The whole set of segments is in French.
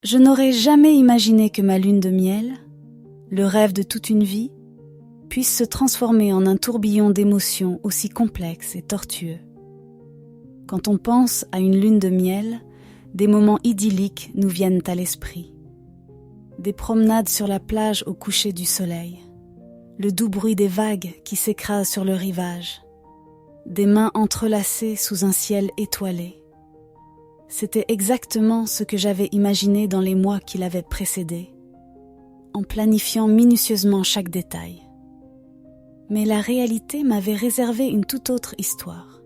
Je n'aurais jamais imaginé que ma lune de miel, le rêve de toute une vie, puisse se transformer en un tourbillon d'émotions aussi complexes et tortueux. Quand on pense à une lune de miel, des moments idylliques nous viennent à l'esprit. Des promenades sur la plage au coucher du soleil, le doux bruit des vagues qui s'écrasent sur le rivage, des mains entrelacées sous un ciel étoilé. C'était exactement ce que j'avais imaginé dans les mois qui l'avaient précédé, en planifiant minutieusement chaque détail. Mais la réalité m'avait réservé une toute autre histoire.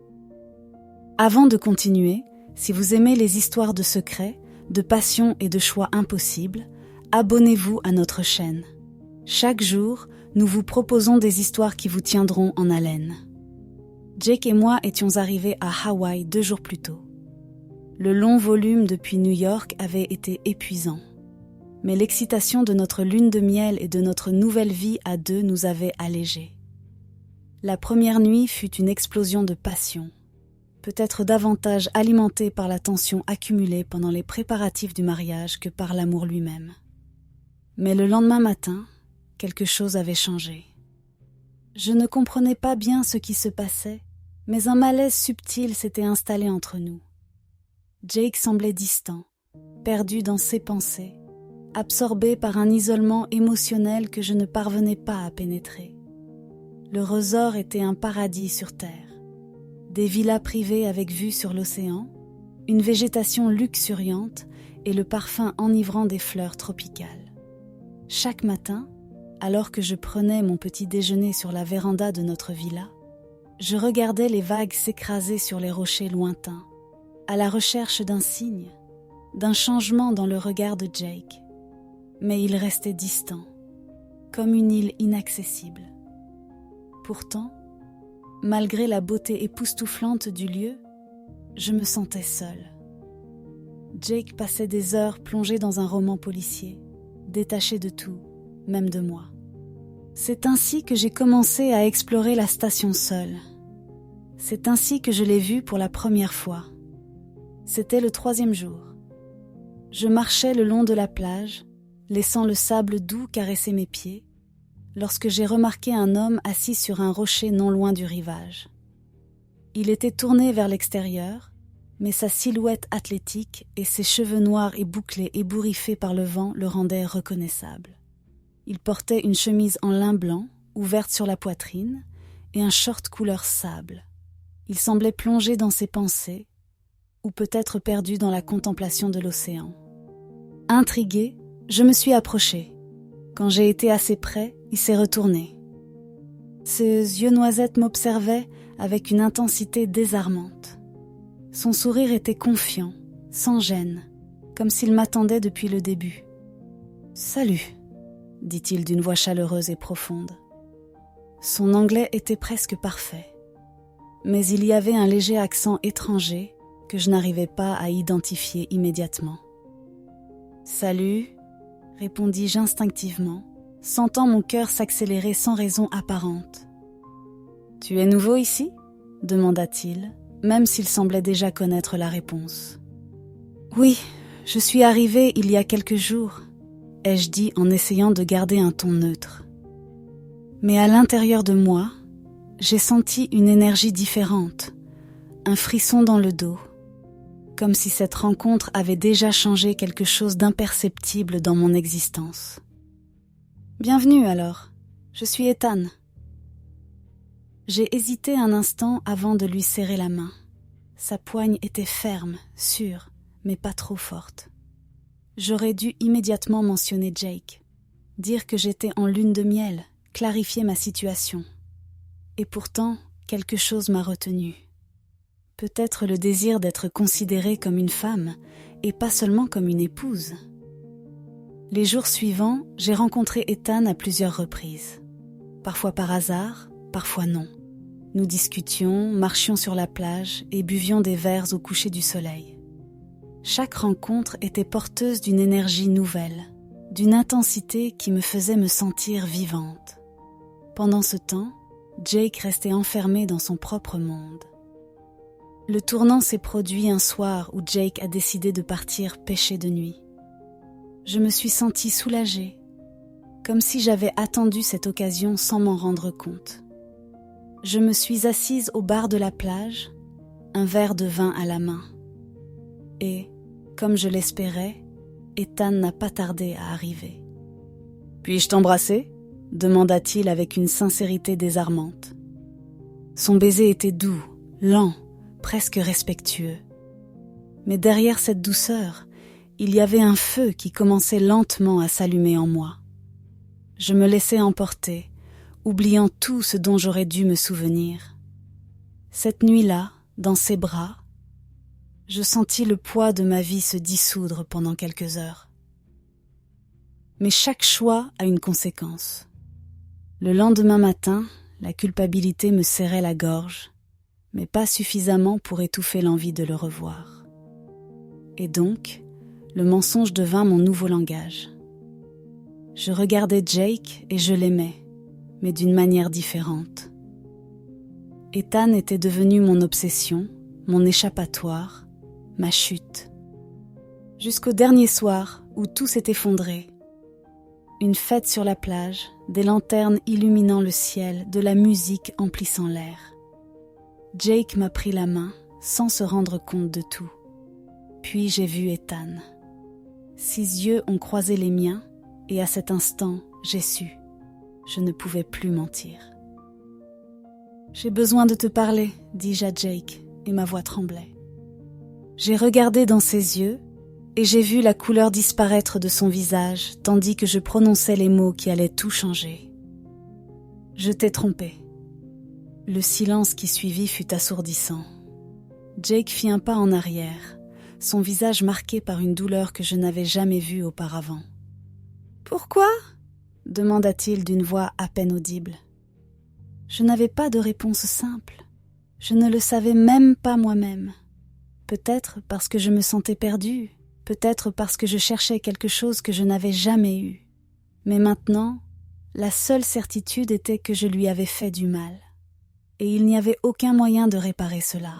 Avant de continuer, si vous aimez les histoires de secrets, de passion et de choix impossibles, abonnez-vous à notre chaîne. Chaque jour, nous vous proposons des histoires qui vous tiendront en haleine. Jake et moi étions arrivés à Hawaï 2 jours plus tôt. Le long volume depuis New York avait été épuisant. Mais l'excitation de notre lune de miel et de notre nouvelle vie à 2 nous avait allégés. La première nuit fut une explosion de passion, peut-être davantage alimentée par la tension accumulée pendant les préparatifs du mariage que par l'amour lui-même. Mais le lendemain matin, quelque chose avait changé. Je ne comprenais pas bien ce qui se passait, mais un malaise subtil s'était installé entre nous. Jake semblait distant, perdu dans ses pensées, absorbé par un isolement émotionnel que je ne parvenais pas à pénétrer. Le resort était un paradis sur terre. Des villas privées avec vue sur l'océan, une végétation luxuriante et le parfum enivrant des fleurs tropicales. Chaque matin, alors que je prenais mon petit déjeuner sur la véranda de notre villa, je regardais les vagues s'écraser sur les rochers lointains, à la recherche d'un signe, d'un changement dans le regard de Jake. Mais il restait distant, comme une île inaccessible. Pourtant, malgré la beauté époustouflante du lieu, je me sentais seule. Jake passait des heures plongé dans un roman policier, détaché de tout, même de moi. C'est ainsi que j'ai commencé à explorer la station seule. C'est ainsi que je l'ai vu pour la première fois. C'était le 3e jour. Je marchais le long de la plage, laissant le sable doux caresser mes pieds, lorsque j'ai remarqué un homme assis sur un rocher non loin du rivage. Il était tourné vers l'extérieur, mais sa silhouette athlétique et ses cheveux noirs et bouclés ébouriffés par le vent le rendaient reconnaissable. Il portait une chemise en lin blanc, ouverte sur la poitrine, et un short couleur sable. Il semblait plongé dans ses pensées, ou peut-être perdu dans la contemplation de l'océan. Intriguée, je me suis approchée. Quand j'ai été assez près, il s'est retourné. Ses yeux noisettes m'observaient avec une intensité désarmante. Son sourire était confiant, sans gêne, comme s'il m'attendait depuis le début. « Salut », dit-il d'une voix chaleureuse et profonde. Son anglais était presque parfait, mais il y avait un léger accent étranger que je n'arrivais pas à identifier immédiatement. « Salut », répondis-je instinctivement, sentant mon cœur s'accélérer sans raison apparente. « Tu es nouveau ici ?» demanda-t-il, même s'il semblait déjà connaître la réponse. « Oui, je suis arrivé il y a quelques jours », ai-je dit en essayant de garder un ton neutre. Mais à l'intérieur de moi, j'ai senti une énergie différente, un frisson dans le dos, comme si cette rencontre avait déjà changé quelque chose d'imperceptible dans mon existence. « Bienvenue alors, je suis Ethan. » J'ai hésité un instant avant de lui serrer la main. Sa poigne était ferme, sûre, mais pas trop forte. J'aurais dû immédiatement mentionner Jake, dire que j'étais en lune de miel, clarifier ma situation. Et pourtant, quelque chose m'a retenue. Peut-être le désir d'être considérée comme une femme, et pas seulement comme une épouse. Les jours suivants, j'ai rencontré Ethan à plusieurs reprises. Parfois par hasard, parfois non. Nous discutions, marchions sur la plage et buvions des verres au coucher du soleil. Chaque rencontre était porteuse d'une énergie nouvelle, d'une intensité qui me faisait me sentir vivante. Pendant ce temps, Jake restait enfermé dans son propre monde. Le tournant s'est produit un soir où Jake a décidé de partir pêcher de nuit. Je me suis sentie soulagée, comme si j'avais attendu cette occasion sans m'en rendre compte. Je me suis assise au bar de la plage, un verre de vin à la main. Et, comme je l'espérais, Ethan n'a pas tardé à arriver. « Puis-je t'embrasser ?» demanda-t-il avec une sincérité désarmante. Son baiser était doux, lent, presque respectueux. Mais derrière cette douceur, il y avait un feu qui commençait lentement à s'allumer en moi. Je me laissais emporter, oubliant tout ce dont j'aurais dû me souvenir. Cette nuit-là, dans ses bras, je sentis le poids de ma vie se dissoudre pendant quelques heures. Mais chaque choix a une conséquence. Le lendemain matin, la culpabilité me serrait la gorge, mais pas suffisamment pour étouffer l'envie de le revoir. Et donc, le mensonge devint mon nouveau langage. Je regardais Jake et je l'aimais, mais d'une manière différente. Ethan était devenu mon obsession, mon échappatoire, ma chute. Jusqu'au dernier soir où tout s'est effondré. Une fête sur la plage, des lanternes illuminant le ciel, de la musique emplissant l'air. Jake m'a pris la main sans se rendre compte de tout. Puis j'ai vu Ethan. Ses yeux ont croisé les miens et à cet instant, j'ai su. Je ne pouvais plus mentir. « J'ai besoin de te parler, dis-je à Jake, et ma voix tremblait. J'ai regardé dans ses yeux et j'ai vu la couleur disparaître de son visage tandis que je prononçais les mots qui allaient tout changer. Je t'ai trompé. Le silence qui suivit fut assourdissant. Jake fit un pas en arrière, son visage marqué par une douleur que je n'avais jamais vue auparavant. « Pourquoi ?» demanda-t-il d'une voix à peine audible. Je n'avais pas de réponse simple. Je ne le savais même pas moi-même. Peut-être parce que je me sentais perdue, peut-être parce que je cherchais quelque chose que je n'avais jamais eu. Mais maintenant, la seule certitude était que je lui avais fait du mal. Et il n'y avait aucun moyen de réparer cela.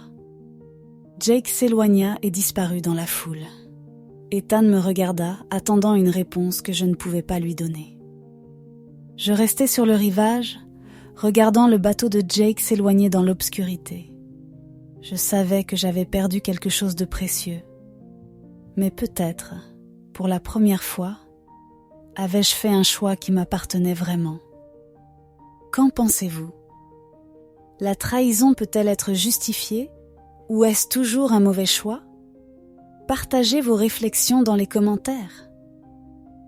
Jake s'éloigna et disparut dans la foule. Ethan me regarda, attendant une réponse que je ne pouvais pas lui donner. Je restais sur le rivage, regardant le bateau de Jake s'éloigner dans l'obscurité. Je savais que j'avais perdu quelque chose de précieux. Mais peut-être, pour la première fois, avais-je fait un choix qui m'appartenait vraiment. Qu'en pensez-vous ? La trahison peut-elle être justifiée ou est-ce toujours un mauvais choix ? Partagez vos réflexions dans les commentaires.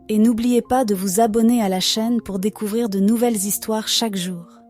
Et n'oubliez pas de vous abonner à la chaîne pour découvrir de nouvelles histoires chaque jour.